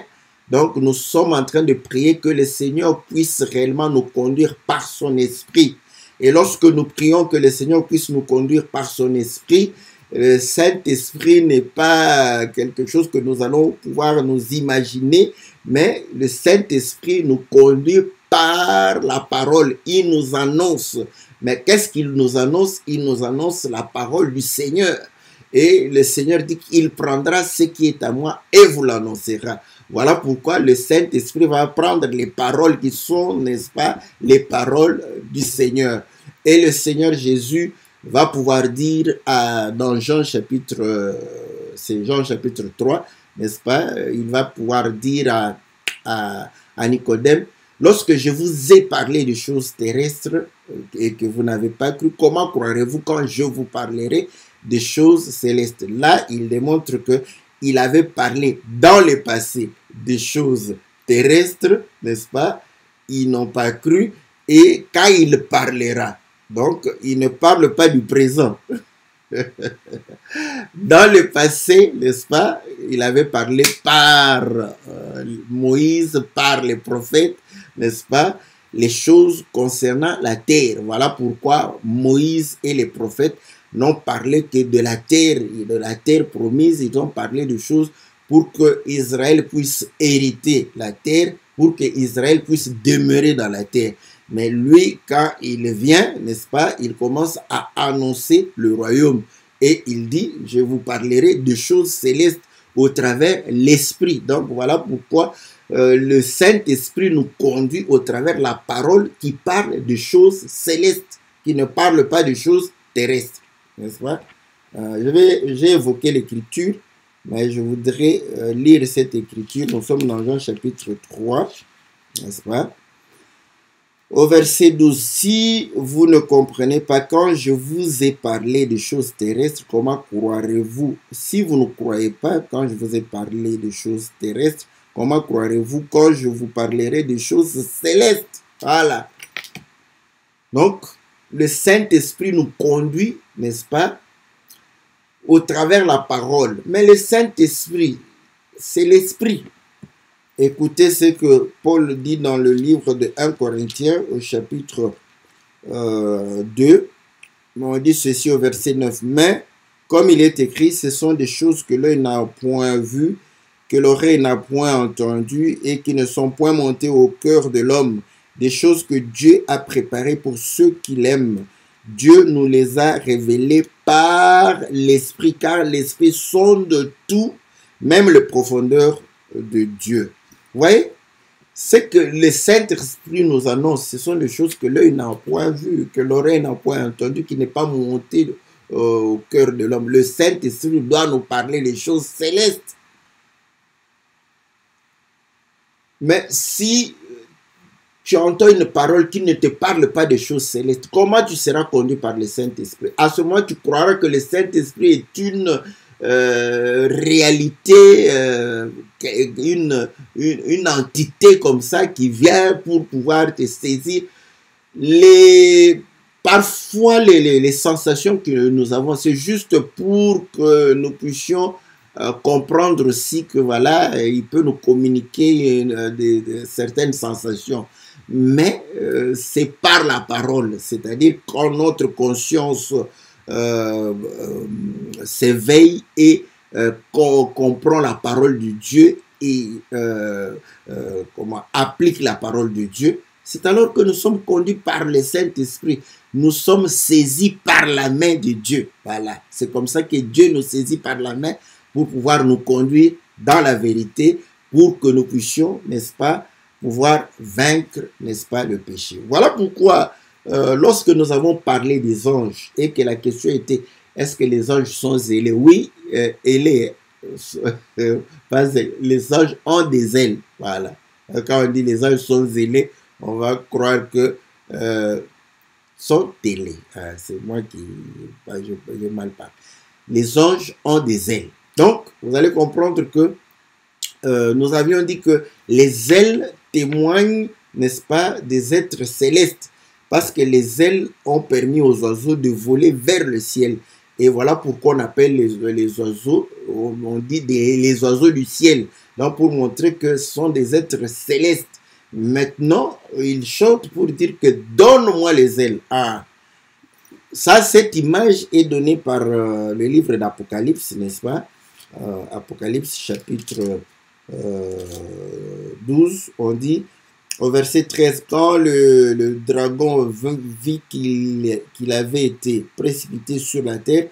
donc nous sommes en train de prier que le Seigneur puisse réellement nous conduire par son esprit. Et lorsque nous prions que le Seigneur puisse nous conduire par son esprit, le Saint-Esprit n'est pas quelque chose que nous allons pouvoir nous imaginer, mais le Saint-Esprit nous conduit par la parole. Il nous annonce. Mais qu'est-ce qu'il nous annonce? Il nous annonce la parole du Seigneur. Et le Seigneur dit qu'il prendra ce qui est à moi et vous l'annoncera. Voilà pourquoi le Saint-Esprit va prendre les paroles qui sont, n'est-ce pas, les paroles du Seigneur. Et le Seigneur Jésus va pouvoir dire dans Jean chapitre 3, n'est-ce pas, il va pouvoir dire à Nicodème, lorsque je vous ai parlé de choses terrestres et que vous n'avez pas cru, comment croirez-vous quand je vous parlerai des choses célestes? Là, il démontre qu'il avait parlé dans le passé des choses terrestres, n'est-ce pas? Ils n'ont pas cru et quand il parlera, donc il ne parle pas du présent. Dans le passé, n'est-ce pas? Il avait parlé par Moïse, par les prophètes, n'est-ce pas? Les choses concernant la terre. Voilà pourquoi Moïse et les prophètes n'ont parlé que de la terre promise. Ils ont parlé de choses pour que Israël puisse hériter la terre, pour que Israël puisse demeurer dans la terre. Mais lui, quand il vient, n'est-ce pas, il commence à annoncer le royaume. Et il dit, je vous parlerai de choses célestes au travers l'Esprit. Donc voilà pourquoi le Saint-Esprit nous conduit au travers la parole qui parle de choses célestes, qui ne parle pas de choses terrestres. N'est-ce pas? J'ai évoqué l'écriture, mais je voudrais lire cette écriture. Nous sommes dans Jean chapitre 3, n'est-ce pas? Au verset 12, si vous ne comprenez pas quand je vous ai parlé de choses terrestres, comment croirez-vous? Si vous ne croyez pas quand je vous ai parlé de choses terrestres, comment croirez-vous quand je vous parlerai de choses célestes? Voilà. Donc, le Saint-Esprit nous conduit, n'est-ce pas, au travers la parole. Mais le Saint-Esprit, c'est l'Esprit. Écoutez ce que Paul dit dans le livre de 1 Corinthiens au chapitre 2. On dit ceci au verset 9. Mais, comme il est écrit, ce sont des choses que l'œil n'a point vues, que l'oreille n'a point entendues et qui ne sont point montées au cœur de l'homme. des choses que Dieu a préparées pour ceux qui l'aiment. Dieu nous les a révélées par l'Esprit, car l'Esprit sonde tout, même les profondeurs de Dieu. Vous voyez, c'est que le Saint-Esprit nous annonce, ce sont des choses que l'œil n'a point vues, que l'oreille n'a point entendues, qui n'est pas monté au cœur de l'homme. Le Saint-Esprit doit nous parler des choses célestes. Mais si tu entends une parole qui ne te parle pas des choses célestes, comment tu seras conduit par le Saint-Esprit? À ce moment, tu croiras que le Saint-Esprit est une réalité, une entité comme ça qui vient pour pouvoir te saisir. Parfois, les sensations que nous avons, c'est juste pour que nous puissions comprendre aussi que voilà, il peut nous communiquer certaines sensations. Mais c'est par la parole, c'est-à-dire quand notre conscience s'éveille et qu'on comprend la parole de Dieu et applique la parole de Dieu, c'est alors que nous sommes conduits par le Saint-Esprit. Nous sommes saisis par la main de Dieu. Voilà, c'est comme ça que Dieu nous saisit par la main pour pouvoir nous conduire dans la vérité, pour que nous puissions, n'est-ce pas, pouvoir vaincre, n'est-ce pas, le péché. Voilà pourquoi, lorsque nous avons parlé des anges, et que la question était, est-ce que les anges sont zélés? Oui, ailés. Les anges ont des ailes. Voilà. Quand on dit les anges sont zélés, on va croire que sont ailés. C'est moi qui j'ai mal parlé. Les anges ont des ailes. Donc, vous allez comprendre que nous avions dit que les ailes témoignent, n'est-ce pas, des êtres célestes, parce que les ailes ont permis aux oiseaux de voler vers le ciel. Et voilà pourquoi on appelle les oiseaux, on dit les oiseaux du ciel, donc pour montrer que ce sont des êtres célestes. Maintenant, ils chantent pour dire que donne-moi les ailes. Ah, ça, cette image est donnée par le livre d'Apocalypse, n'est-ce pas? Apocalypse chapitre 12, on dit au verset 13, quand le dragon vit qu'il avait été précipité sur la terre,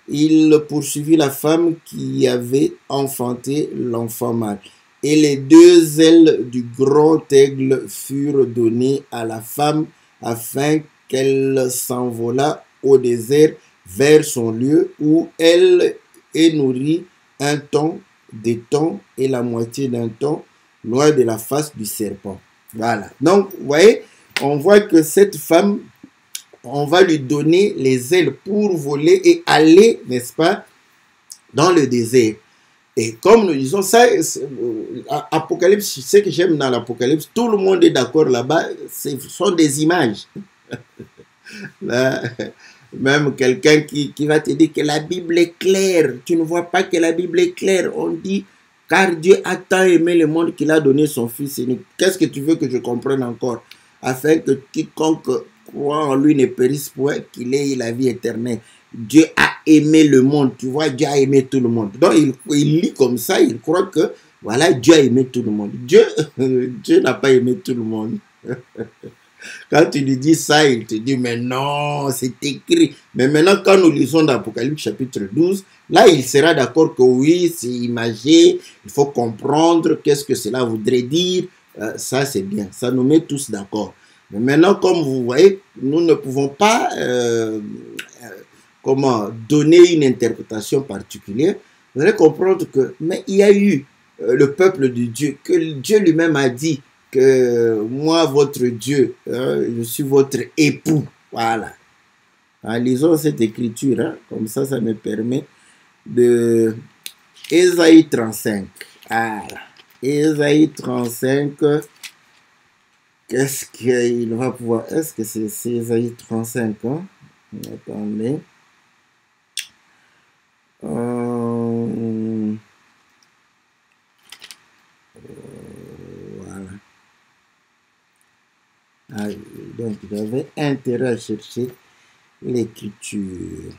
il poursuivit la femme qui avait enfanté l'enfant mâle. Et les deux ailes du grand aigle furent données à la femme afin qu'elle s'envolât au désert vers son lieu où elle est nourrie un temps, des temps et la moitié d'un temps, loin de la face du serpent. Voilà. Donc, vous voyez, on voit que cette femme, on va lui donner les ailes pour voler et aller, n'est-ce pas, dans le désert. Et comme nous disons ça, Apocalypse, ce que j'aime dans l'Apocalypse, tout le monde est d'accord là-bas, ce sont des images. Là, même quelqu'un qui va te dire que la Bible est claire, tu ne vois pas que la Bible est claire, on dit, car Dieu a tant aimé le monde qu'il a donné son Fils unique. Qu'est-ce que tu veux que je comprenne encore? Afin que quiconque croit en lui ne périsse point, qu'il ait la vie éternelle. Dieu a aimé le monde, tu vois, Dieu a aimé tout le monde. Donc il lit comme ça, il croit que, voilà, Dieu a aimé tout le monde. Dieu n'a pas aimé tout le monde. Quand tu lui dis ça, il te dit, mais non, c'est écrit. Mais maintenant, quand nous lisons dans Apocalypse chapitre 12, là, il sera d'accord que oui, c'est imagé, il faut comprendre qu'est-ce que cela voudrait dire. Ça, c'est bien, ça nous met tous d'accord. Mais maintenant, comme vous voyez, nous ne pouvons pas donner une interprétation particulière. Vous allez comprendre que, mais il y a eu le peuple de Dieu, que Dieu lui-même a dit, que moi, votre Dieu, je suis votre époux. Voilà. Lisons cette écriture, comme ça, ça me permet de... Ésaïe 35. Voilà. Ésaïe 35. Qu'est-ce qu'il va pouvoir... Est-ce que c'est Ésaïe 35, hein? Attendez. Voilà. Ah, donc, j'avais intérêt à chercher l'écriture.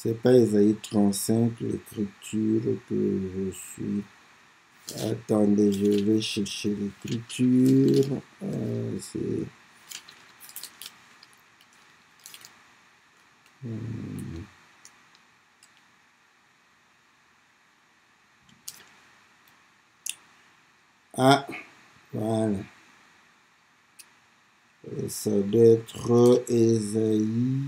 C'est pas Ésaïe 35, l'écriture que je suis. Attendez, je vais chercher l'écriture. C'est... Ah, voilà. Ça doit être Ésaïe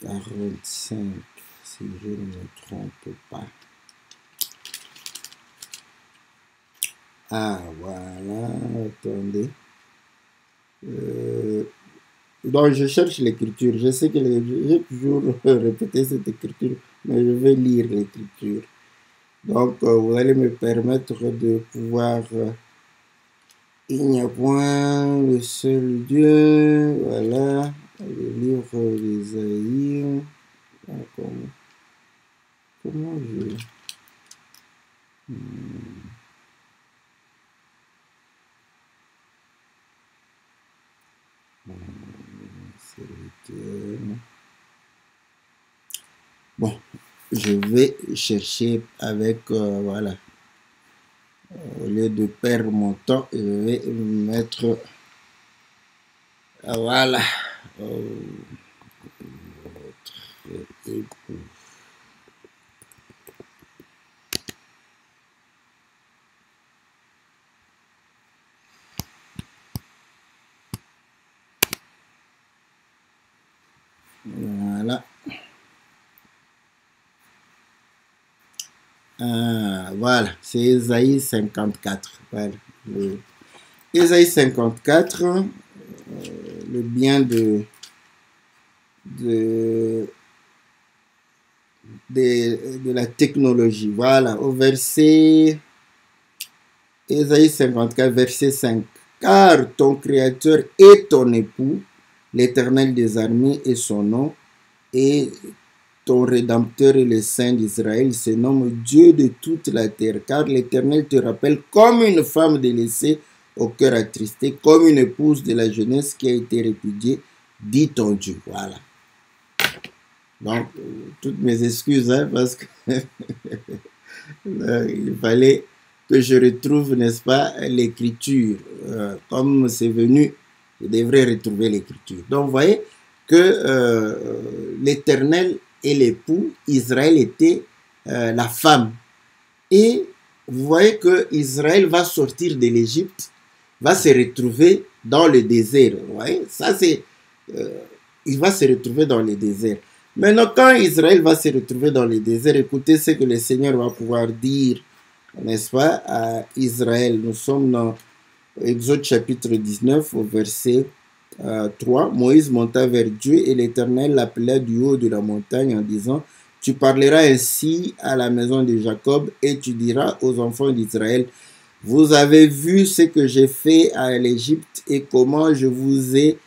45, si je ne me trompe pas. Ah, voilà, attendez. Donc, je cherche l'écriture. Je sais que j'ai toujours répété cette écriture, mais je vais lire l'écriture. Donc, vous allez me permettre de pouvoir... il n'y a point le seul Dieu. Voilà, le livre d'Ésaïe. Comment je... Bon, je vais chercher avec, voilà, au lieu de perdre mon temps, je vais mettre, voilà, votre époux. Voilà. Voilà, c'est Ésaïe 54. Voilà. Ésaïe 54, le bien de la technologie. Voilà, au verset Ésaïe 54, verset 5. Car ton Créateur est ton époux, l'Éternel des armées est son nom, et ton Rédempteur est le Saint d'Israël, se nomme Dieu de toute la terre, car l'Éternel te rappelle comme une femme délaissée au cœur attristé, comme une épouse de la jeunesse qui a été répudiée, dit ton Dieu. Voilà. Donc, toutes mes excuses, hein, parce que il fallait que je retrouve, n'est-ce pas, l'écriture. Comme c'est venu, je devrais retrouver l'écriture. Donc, vous voyez que l'Éternel et l'époux, Israël était la femme. Et vous voyez que Israël va sortir de l'Égypte, va se retrouver dans le désert. Vous voyez, ça c'est... il va se retrouver dans le désert. Maintenant, quand Israël va se retrouver dans le désert, écoutez ce que le Seigneur va pouvoir dire, n'est-ce pas, à Israël. Nous sommes dans Exode chapitre 19, au verset 3. Moïse monta vers Dieu et l'Éternel l'appela du haut de la montagne en disant: tu parleras ainsi à la maison de Jacob et tu diras aux enfants d'Israël: vous avez vu ce que j'ai fait à l'Égypte et comment je vous ai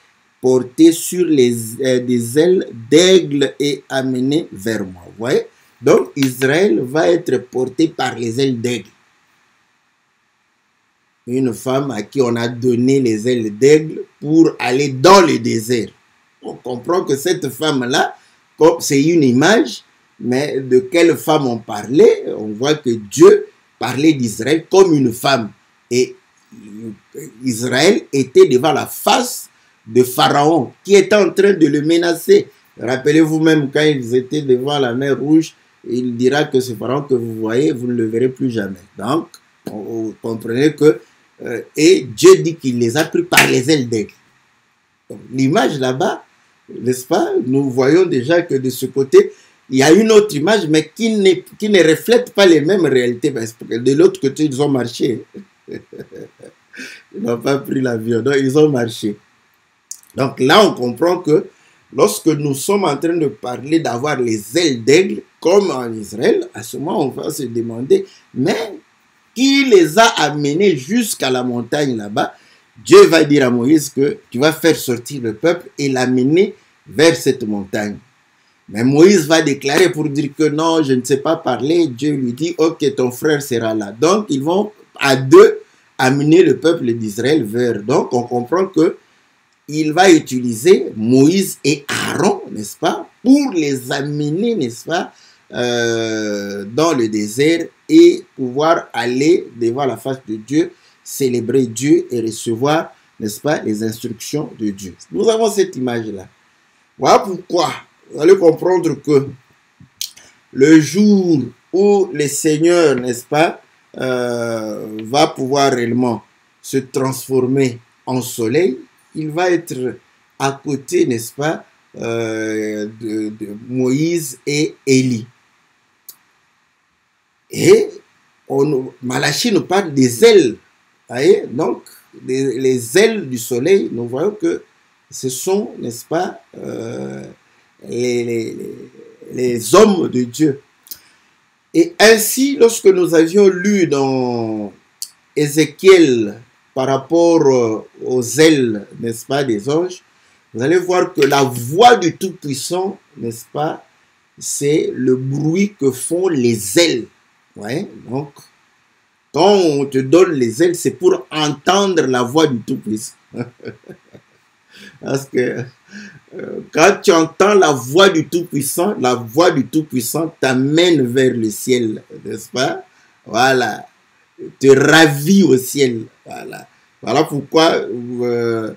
porté sur des ailes d'aigle et amené vers moi. Vous voyez? Donc Israël va être porté par les ailes d'aigle. Une femme à qui on a donné les ailes d'aigle pour aller dans le désert. On comprend que cette femme-là, c'est une image, mais de quelle femme on parlait? On voit que Dieu parlait d'Israël comme une femme. Et Israël était devant la face de Pharaon, qui était en train de le menacer. Rappelez-vous même quand ils étaient devant la mer Rouge, il dira que ce Pharaon que vous voyez, vous ne le verrez plus jamais. Donc, vous comprenez que et Dieu dit qu'il les a pris par les ailes d'aigle. L'image là-bas, n'est-ce pas, nous voyons déjà que de ce côté, il y a une autre image, mais qui ne reflète pas les mêmes réalités. Parce que de l'autre côté, ils ont marché. Ils n'ont pas pris l'avion, donc ils ont marché. Donc là, on comprend que lorsque nous sommes en train de parler d'avoir les ailes d'aigle, comme en Israël, à ce moment, on va se demander, mais qui les a amenés jusqu'à la montagne là-bas? Dieu va dire à Moïse que tu vas faire sortir le peuple et l'amener vers cette montagne. Mais Moïse va déclarer pour dire que non, je ne sais pas parler. Dieu lui dit, ok, ton frère sera là. Donc, ils vont à deux amener le peuple d'Israël vers. Donc, on comprend que il va utiliser Moïse et Aaron, n'est-ce pas, pour les amener, n'est-ce pas, dans le désert et pouvoir aller devant la face de Dieu, célébrer Dieu et recevoir, n'est-ce pas, les instructions de Dieu. Nous avons cette image-là. Voilà pourquoi vous allez comprendre que le jour où le Seigneur, n'est-ce pas, va pouvoir réellement se transformer en soleil, il va être à côté, n'est-ce pas, de Moïse et Élie. Et Malachie nous parle des ailes. Voyez? Donc, les ailes du soleil, nous voyons que ce sont, n'est-ce pas, les hommes de Dieu. Et ainsi, lorsque nous avions lu dans Ézéchiel par rapport aux ailes, n'est-ce pas, des anges, vous allez voir que la voix du Tout-Puissant, n'est-ce pas, c'est le bruit que font les ailes. Ouais, donc, quand on te donne les ailes, c'est pour entendre la voix du Tout-Puissant. Parce que quand tu entends la voix du Tout-Puissant t'amène vers le ciel, n'est-ce pas? Voilà, te ravit au ciel. Voilà, voilà pourquoi, que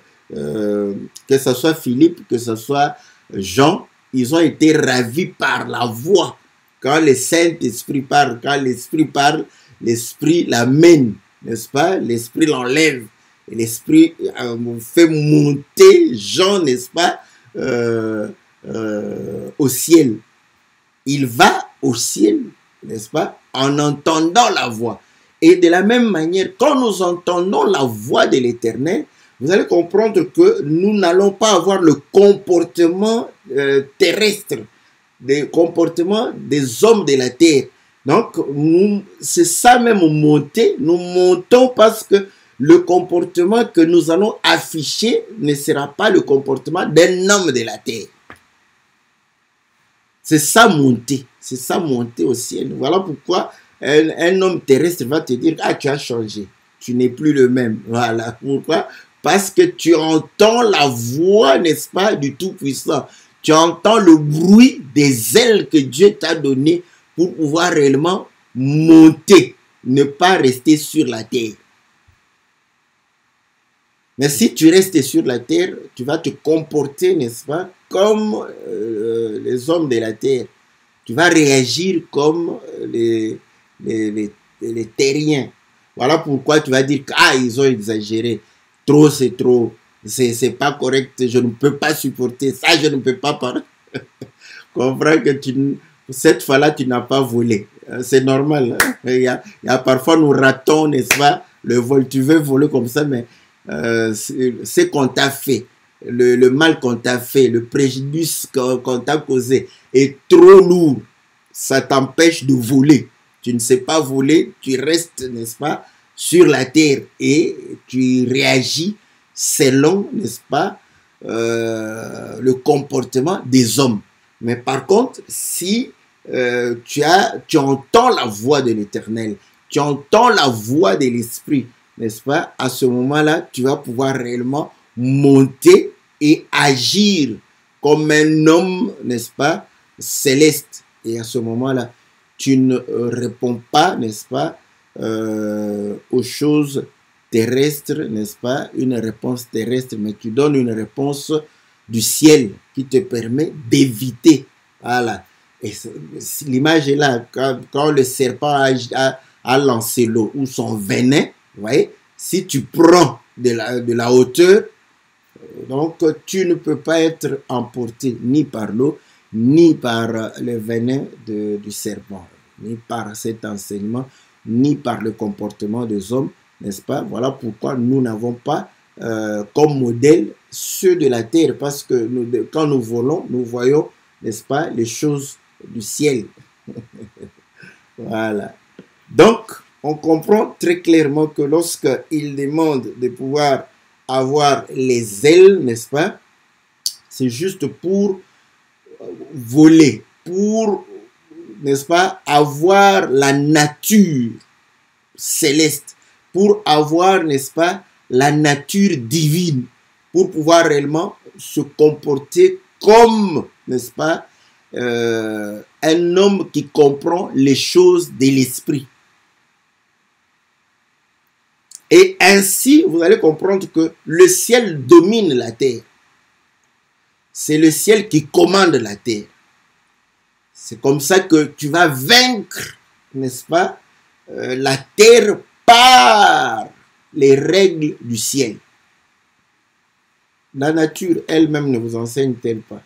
ce soit Philippe, que ce soit Jean, ils ont été ravis par la voix. Quand le Saint-Esprit parle, quand l'Esprit parle, l'Esprit l'amène, n'est-ce pas? L'Esprit l'enlève. Et l'Esprit fait monter Jean, n'est-ce pas, au ciel. Il va au ciel, n'est-ce pas, en entendant la voix. Et de la même manière, quand nous entendons la voix de l'Éternel, vous allez comprendre que nous n'allons pas avoir le comportement terrestre, le comportement des hommes de la terre. Donc, c'est ça même monter. Nous montons parce que le comportement que nous allons afficher ne sera pas le comportement d'un homme de la terre. C'est ça monter. C'est ça monter au ciel. Voilà pourquoi un homme terrestre va te dire, ah, tu as changé. Tu n'es plus le même. Voilà. Pourquoi? Parce que tu entends la voix, n'est-ce pas, du Tout-Puissant. Tu entends le bruit des ailes que Dieu t'a donné pour pouvoir réellement monter, ne pas rester sur la terre. Mais si tu restes sur la terre, tu vas te comporter, n'est-ce pas, comme les hommes de la terre. Tu vas réagir comme les terriens. Voilà pourquoi tu vas dire que, ah, ils ont exagéré. Trop, c'est trop. C'est pas correct. Je ne peux pas supporter ça. Je ne peux pas parler. Comprends que cette fois-là, tu n'as pas volé. C'est normal. Hein? Il y a parfois, nous ratons, n'est-ce pas, le vol. Tu veux voler comme ça, mais c'est qu'on t'a fait. Le mal qu'on t'a fait, le préjudice qu'on t'a causé est trop lourd. Ça t'empêche de voler. Tu ne sais pas voler. Tu restes, n'est-ce pas, sur la terre et tu réagis selon, n'est-ce pas, le comportement des hommes. Mais par contre, si tu entends la voix de l'Éternel, tu entends la voix de l'Esprit, n'est-ce pas, à ce moment-là, tu vas pouvoir réellement monter et agir comme un homme, n'est-ce pas, céleste. Et à ce moment-là, tu ne réponds pas, n'est-ce pas, aux choses terrestres, n'est-ce pas, une réponse terrestre, mais tu donnes une réponse du ciel qui te permet d'éviter. Voilà. Et l'image est là, quand le serpent a lancé l'eau ou son venin, vous voyez, si tu prends de la hauteur, donc tu ne peux pas être emporté ni par l'eau, ni par le venin du serpent, ni par cet enseignement, ni par le comportement des hommes, n'est-ce pas? Voilà pourquoi nous n'avons pas comme modèle ceux de la terre, parce que quand nous volons, nous voyons, n'est-ce pas, les choses du ciel. Voilà. Donc, on comprend très clairement que lorsqu'il demande de pouvoir avoir les ailes, n'est-ce pas, c'est juste pour voler, pour, n'est-ce pas, avoir la nature céleste, pour avoir, n'est-ce pas, la nature divine, pour pouvoir réellement se comporter comme, n'est-ce pas, un homme qui comprend les choses de l'esprit. Et ainsi, vous allez comprendre que le ciel domine la terre. C'est le ciel qui commande la terre. C'est comme ça que tu vas vaincre, n'est-ce pas, la terre par les règles du ciel. La nature elle-même ne vous enseigne-t-elle pas?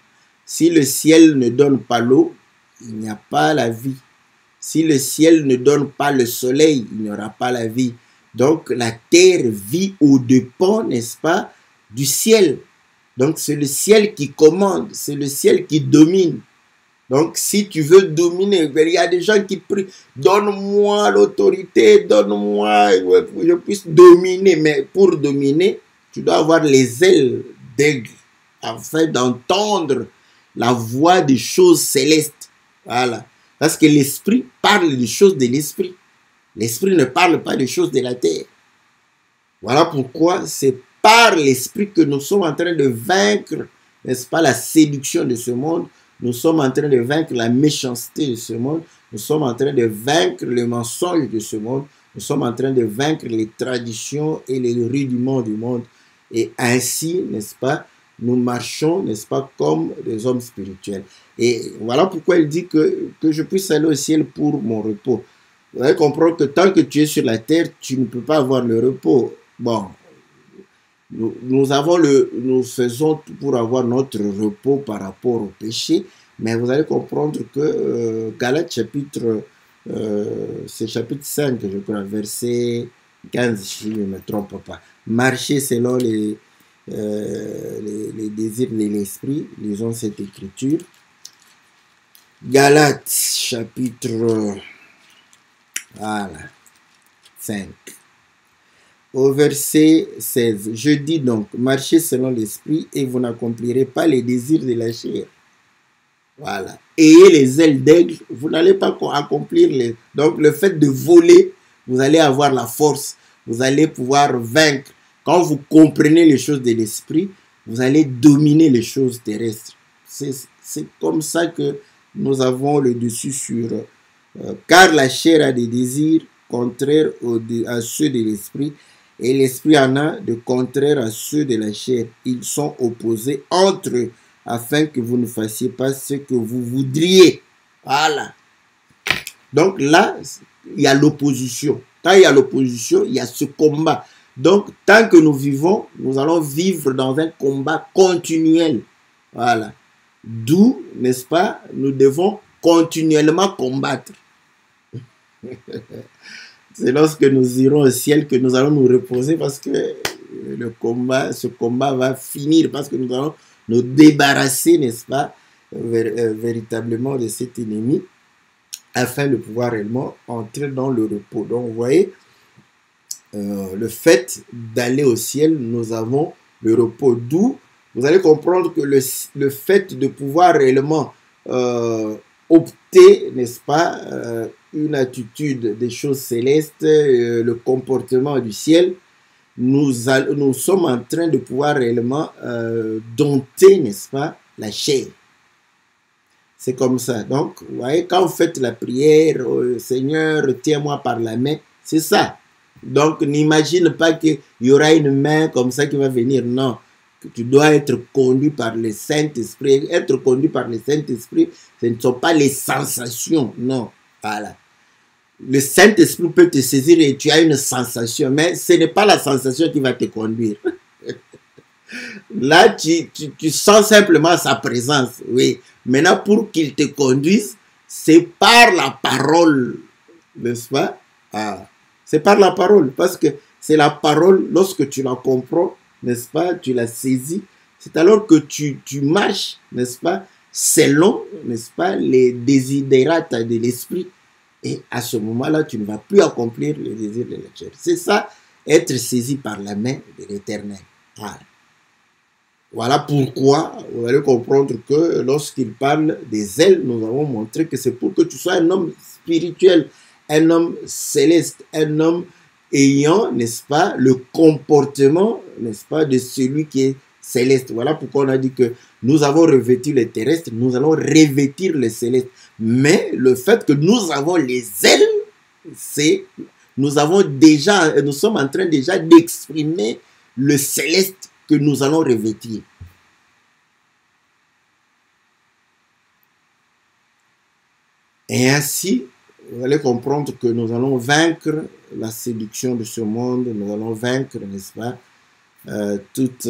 Si le ciel ne donne pas l'eau, il n'y a pas la vie. Si le ciel ne donne pas le soleil, il n'y aura pas la vie. Donc la terre vit au dépens, n'est-ce pas, du ciel. Donc c'est le ciel qui commande, c'est le ciel qui domine. Donc si tu veux dominer, il y a des gens qui prient, donne-moi l'autorité, donne-moi, que je puisse dominer. Mais pour dominer, tu dois avoir les ailes d'aigle afin d'entendre la voix des choses célestes. Voilà. Parce que l'esprit parle des choses de l'esprit. L'esprit ne parle pas des choses de la terre. Voilà pourquoi c'est par l'esprit que nous sommes en train de vaincre, n'est-ce pas, la séduction de ce monde. Nous sommes en train de vaincre la méchanceté de ce monde. Nous sommes en train de vaincre le mensonge de ce monde. Nous sommes en train de vaincre les traditions et les rudiments du monde. Et ainsi, n'est-ce pas, nous marchons, n'est-ce pas, comme des hommes spirituels. Et voilà pourquoi il dit que je puisse aller au ciel pour mon repos. Vous allez comprendre que tant que tu es sur la terre, tu ne peux pas avoir le repos. Bon, nous faisons tout pour avoir notre repos par rapport au péché, mais vous allez comprendre que Galates chapitre, c'est chapitre 5, je crois, verset 15, si je ne me trompe pas. Marcher selon les désirs de l'esprit, lisons cette écriture. Galates chapitre 5. Au verset 16, je dis donc, marchez selon l'esprit et vous n'accomplirez pas les désirs de la chair. Voilà. Ayez les ailes d'aigle, vous n'allez pas accomplir les... Donc le fait de voler, vous allez avoir la force, vous allez pouvoir vaincre. Quand vous comprenez les choses de l'esprit, vous allez dominer les choses terrestres. C'est comme ça que nous avons le dessus sur... car la chair a des désirs contraires à ceux de l'esprit, et l'esprit en a de contraires à ceux de la chair. Ils sont opposés entre eux, afin que vous ne fassiez pas ce que vous voudriez. Voilà. Donc là, il y a l'opposition. Quand il y a l'opposition, il y a ce combat. Donc, tant que nous vivons, nous allons vivre dans un combat continuel. Voilà. D'où, n'est-ce pas, nous devons continuellement combattre. C'est lorsque nous irons au ciel que nous allons nous reposer, parce que ce combat va finir, parce que nous allons nous débarrasser, n'est-ce pas, véritablement de cet ennemi, afin de pouvoir réellement entrer dans le repos. Donc vous voyez, le fait d'aller au ciel, nous avons le repos. D'où vous allez comprendre que le fait de pouvoir réellement opter, n'est-ce pas, une attitude des choses célestes, le comportement du ciel, nous sommes en train de pouvoir réellement dompter, n'est-ce pas, la chair. C'est comme ça. Donc, vous voyez, quand vous faites la prière, Seigneur, tiens-moi par la main, c'est ça. Donc, n'imagine pas qu'il y aura une main comme ça qui va venir. Non. Tu dois être conduit par le Saint-Esprit. Être conduit par le Saint-Esprit, ce ne sont pas les sensations. Non. Voilà. Le Saint-Esprit peut te saisir et tu as une sensation, mais ce n'est pas la sensation qui va te conduire. Là, tu sens simplement sa présence. Oui. Maintenant, pour qu'il te conduise, c'est par la parole. N'est-ce pas? C'est par la parole. Parce que c'est la parole, lorsque tu la comprends, n'est-ce pas, tu la saisis, c'est alors que tu marches, n'est-ce pas, selon, n'est-ce pas, les desiderata de l'esprit. Et à ce moment-là, tu ne vas plus accomplir les désirs de la chair. C'est ça, être saisi par la main de l'Éternel. Voilà pourquoi vous allez comprendre que lorsqu'il parle des ailes, nous avons montré que c'est pour que tu sois un homme spirituel, un homme céleste, un homme ayant, n'est-ce pas, le comportement, n'est-ce pas, de celui qui est céleste. Voilà pourquoi on a dit que nous avons revêtu les terrestres, nous allons revêtir les célestes. Mais le fait que nous avons les ailes, c'est nous sommes en train déjà d'exprimer le céleste que nous allons revêtir. Et ainsi, vous allez comprendre que nous allons vaincre la séduction de ce monde, nous allons vaincre, n'est-ce pas, toutes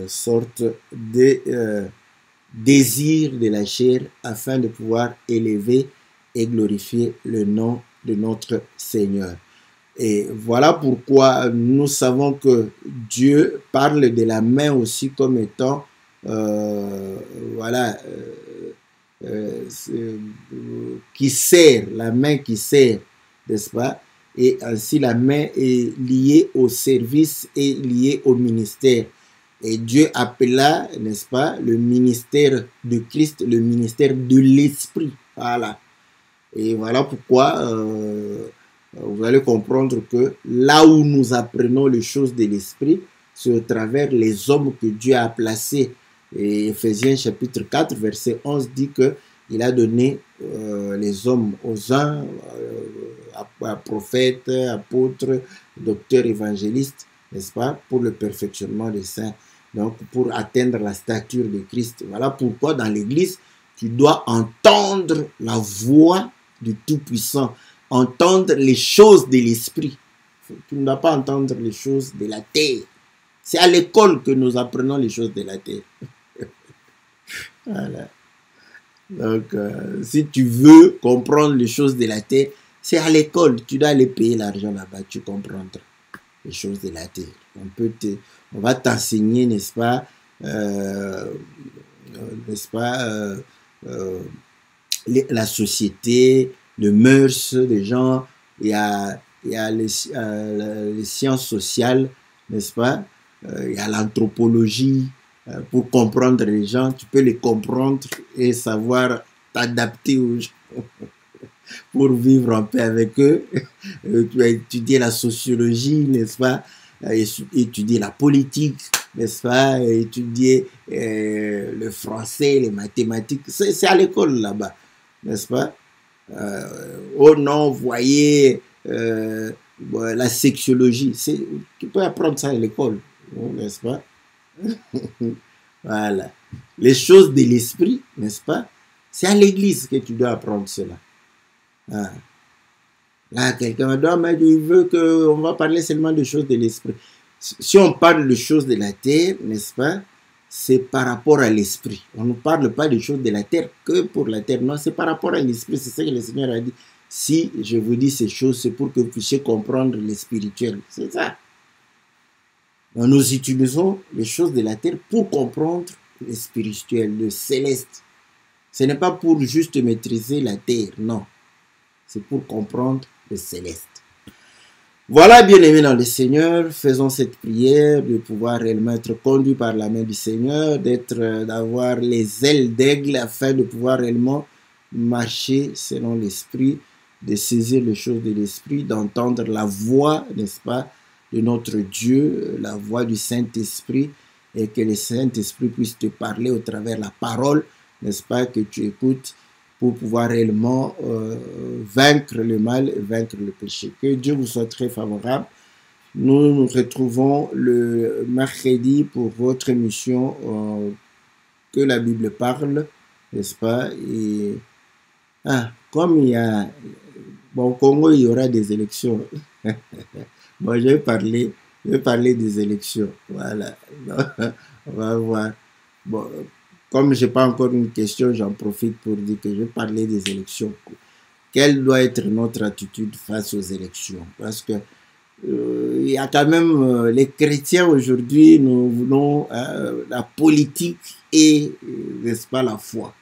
sortes de désirs de la chair afin de pouvoir élever et glorifier le nom de notre Seigneur. Et voilà pourquoi nous savons que Dieu parle de la main aussi comme étant, qui sert, la main qui sert, n'est-ce pas? Et ainsi la main est liée au service et liée au ministère. Et Dieu appela, n'est-ce pas, le ministère de Christ, le ministère de l'Esprit. Voilà. Et voilà pourquoi vous allez comprendre que là où nous apprenons les choses de l'Esprit, c'est au travers les hommes que Dieu a placés. Et Ephésiens chapitre 4, verset 11 dit qu'il a donné les hommes aux uns, prophètes, apôtres, docteurs, évangélistes, n'est-ce pas, pour le perfectionnement des saints, donc pour atteindre la stature de Christ. Voilà pourquoi dans l'Église, tu dois entendre la voix du Tout-Puissant, entendre les choses de l'Esprit. Tu ne dois pas entendre les choses de la terre. C'est à l'école que nous apprenons les choses de la terre. Voilà. Donc, si tu veux comprendre les choses de la terre, c'est à l'école. Tu dois aller payer l'argent là-bas, tu comprendras les choses de la terre. On va t'enseigner, n'est-ce pas, la société, les mœurs des gens. Il y a les sciences sociales, n'est-ce pas? Il y a l'anthropologie. Pour comprendre les gens, tu peux les comprendre et savoir t'adapter aux gens pour vivre en paix avec eux. Tu vas étudier la sociologie, n'est-ce pas? Étudier la politique, n'est-ce pas? Étudier le français, les mathématiques. C'est à l'école là-bas, n'est-ce pas? Oh non, vous voyez la sexologie. Tu peux apprendre ça à l'école, n'est-ce pas? Voilà. Les choses de l'esprit, n'est-ce pas? C'est à l'église que tu dois apprendre cela. Ah. Là, quelqu'un il veut qu'on va parler seulement de choses de l'esprit. Si on parle de choses de la terre, n'est-ce pas? C'est par rapport à l'esprit. On ne parle pas de choses de la terre que pour la terre. Non, c'est par rapport à l'esprit. C'est ce que le Seigneur a dit. Si je vous dis ces choses, c'est pour que vous puissiez comprendre le spirituel. C'est ça. Nous utilisons les choses de la terre pour comprendre le spirituel, le céleste. Ce n'est pas pour juste maîtriser la terre, non. C'est pour comprendre le céleste. Voilà, bien-aimés dans le Seigneur, faisons cette prière de pouvoir réellement être conduit par la main du Seigneur, d'avoir les ailes d'aigle afin de pouvoir réellement marcher selon l'esprit, de saisir les choses de l'esprit, d'entendre la voix, n'est-ce pas, de notre Dieu, la voix du Saint-Esprit, et que le Saint-Esprit puisse te parler au travers de la parole, n'est-ce pas, que tu écoutes pour pouvoir réellement vaincre le mal et vaincre le péché. Que Dieu vous soit très favorable. Nous nous retrouvons le mercredi pour votre émission que la Bible parle, n'est-ce pas, et comme il y a... Bon, au Congo, il y aura des élections. Bon, je vais parler des élections. Voilà. On va voir. Bon, comme je n'ai pas encore une question, j'en profite pour dire que je vais parler des élections. Quelle doit être notre attitude face aux élections? Parce que il y a quand même les chrétiens aujourd'hui, nous voulons la politique et, n'est-ce pas, la foi.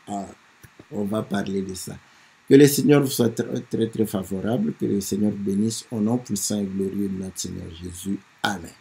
On va parler de ça. Que le Seigneur vous soit très, très favorable. Que le Seigneur bénisse au nom puissant et glorieux de notre Seigneur Jésus. Amen.